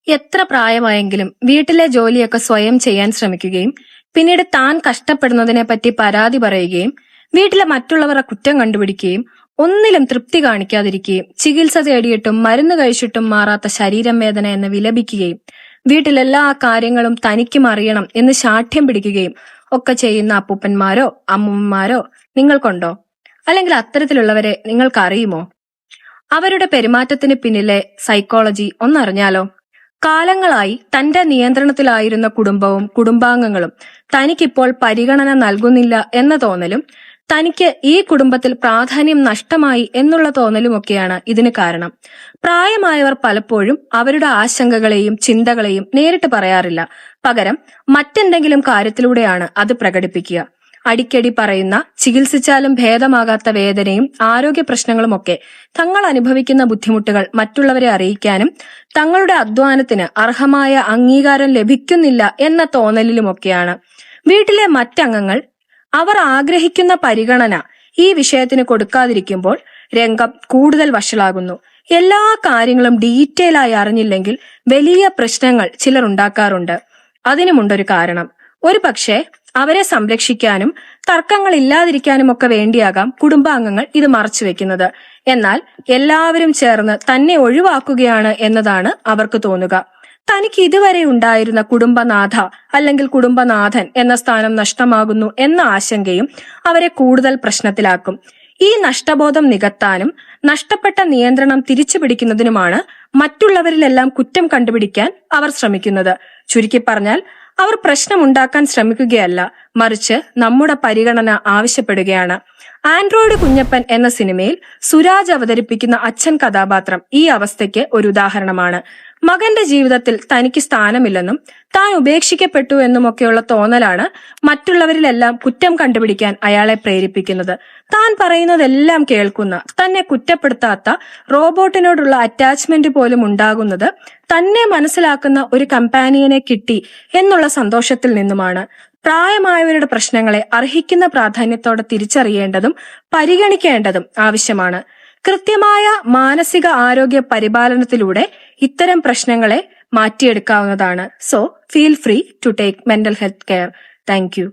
എത്ര പ്രായമായെങ്കിലും വീട്ടിലെ ജോലിയൊക്കെ സ്വയം ചെയ്യാൻ ശ്രമിക്കുകയും പിന്നീട് താൻ കഷ്ടപ്പെടുന്നതിനെപ്പറ്റി പരാതി പറയുകയും വീട്ടിലെ മറ്റുള്ളവരുടെ കുറ്റം കണ്ടുപിടിക്കുകയും ഒന്നിലും തൃപ്തി കാണിക്കാതിരിക്കുകയും ചികിത്സ തേടിയിട്ടും മരുന്ന് കഴിച്ചിട്ടും മാറാത്ത ശരീരം വേദന എന്ന് വിലപിക്കുകയും വീട്ടിലെല്ലാ കാര്യങ്ങളും തനിക്കും അറിയണം എന്ന് ശാഠ്യം പിടിക്കുകയും ഒക്കെ ചെയ്യുന്ന അപ്പൂപ്പന്മാരോ അമ്മൂമ്മമാരോ നിങ്ങൾക്കുണ്ടോ? അല്ലെങ്കിൽ അത്തരത്തിലുള്ളവരെ നിങ്ങൾക്കറിയുമോ? അവരുടെ പെരുമാറ്റത്തിന് പിന്നിലെ സൈക്കോളജി ഒന്നറിഞ്ഞാലോ? കാലങ്ങളായി തന്റെ നിയന്ത്രണത്തിലായിരുന്ന കുടുംബവും കുടുംബാംഗങ്ങളും തനിക്കിപ്പോൾ പരിഗണന നൽകുന്നില്ല എന്ന തോന്നലും തനിക്ക് ഈ കുടുംബത്തിൽ പ്രാധാന്യം നഷ്ടമായി എന്നുള്ള തോന്നലുമൊക്കെയാണ് ഇതിന് കാരണം. പ്രായമായവർ പലപ്പോഴും അവരുടെ ആശങ്കകളെയും ചിന്തകളെയും നേരിട്ട് പറയാറില്ല. പകരം മറ്റെന്തെങ്കിലും കാര്യത്തിലൂടെയാണ് അത് പ്രകടിപ്പിക്കുക. അടിക്കടി പറയുന്ന ചികിത്സിച്ചാലും ഭേദമാകാത്ത വേദനയും ആരോഗ്യ പ്രശ്നങ്ങളുമൊക്കെ തങ്ങൾ അനുഭവിക്കുന്ന ബുദ്ധിമുട്ടുകൾ മറ്റുള്ളവരെ അറിയിക്കാനും തങ്ങളുടെ അധ്വാനത്തിന് അർഹമായ അംഗീകാരം ലഭിക്കുന്നില്ല എന്ന തോന്നലിലുമൊക്കെയാണ്. വീട്ടിലെ മറ്റംഗങ്ങൾ അവർ ആഗ്രഹിക്കുന്ന പരിഗണന ഈ വിഷയത്തിന് കൊടുക്കാതിരിക്കുമ്പോൾ രംഗം കൂടുതൽ വഷളാകുന്നു. എല്ലാ കാര്യങ്ങളും ഡീറ്റെയിൽ ആയി അറിഞ്ഞില്ലെങ്കിൽ വലിയ പ്രശ്നങ്ങൾ ചിലർ ഉണ്ടാക്കാറുണ്ട്. അതിനുമുണ്ടൊരു കാരണം. ഒരു പക്ഷേ അവരെ സംരക്ഷിക്കാനും തർക്കങ്ങൾ ഇല്ലാതിരിക്കാനും ഒക്കെ വേണ്ടിയാകാം കുടുംബാംഗങ്ങൾ ഇത് മറച്ചുവെക്കുന്നത്. എന്നാൽ എല്ലാവരും ചേർന്ന് തന്നെ ഒഴിവാക്കുകയാണ് എന്നതാണ് അവർക്ക് തോന്നുക. തനിക്ക് ഇതുവരെ ഉണ്ടായിരുന്ന കുടുംബനാഥ അല്ലെങ്കിൽ കുടുംബനാഥൻ എന്ന സ്ഥാനം നഷ്ടമാകുന്നു എന്ന ആശങ്കയും അവരെ കൂടുതൽ പ്രശ്നത്തിലാക്കും. ഈ നഷ്ടബോധം നികത്താനും നഷ്ടപ്പെട്ട നിയന്ത്രണം തിരിച്ചു പിടിക്കുന്നതിനുമാണ് മറ്റുള്ളവരിലെല്ലാം കുറ്റം കണ്ടുപിടിക്കാൻ അവർ ശ്രമിക്കുന്നത്. ചുരുക്കി പറഞ്ഞാൽ അവർ പ്രശ്നമുണ്ടാക്കാൻ ശ്രമിക്കുകയല്ല, മറിച്ച് നമ്മുടെ പരിഗണന ആവശ്യപ്പെടുകയാണ്. ആൻഡ്രോയിഡ് കുഞ്ഞപ്പൻ എന്ന സിനിമയിൽ സുരാജ് അവതരിപ്പിക്കുന്ന അച്ഛൻ കഥാപാത്രം ഈ അവസ്ഥയ്ക്ക് ഒരു ഉദാഹരണമാണ്. മകന്റെ ജീവിതത്തിൽ തനിക്ക് സ്ഥാനമില്ലെന്നും താൻ ഉപേക്ഷിക്കപ്പെട്ടു എന്നുമൊക്കെയുള്ള തോന്നലാണ് മറ്റുള്ളവരിലെല്ലാം കുറ്റം കണ്ടുപിടിക്കാൻ അയാളെ പ്രേരിപ്പിക്കുന്നത്. താൻ പറയുന്നതെല്ലാം കേൾക്കുന്ന, തന്നെ കുറ്റപ്പെടുത്താത്ത റോബോട്ടിനോടുള്ള അറ്റാച്ച്മെന്റ് പോലും ഉണ്ടാകുന്നത് തന്നെ മനസ്സിലാക്കുന്ന ഒരു കമ്പാനിയനെ കിട്ടി എന്നുള്ള സന്തോഷത്തിൽ നിന്നുമാണ്. പ്രായമായവരുടെ പ്രശ്നങ്ങളെ അർഹിക്കുന്ന പ്രാധാന്യത്തോടെ തിരിച്ചറിയേണ്ടതും പരിഗണിക്കേണ്ടതും ആവശ്യമാണ്. കൃത്യമായ മാനസിക ആരോഗ്യ പരിപാലനത്തിലൂടെ ഇത്തരം പ്രശ്നങ്ങളെ മാറ്റിയെടുക്കാവുന്നതാണ്. So feel free to take mental health care. Thank U.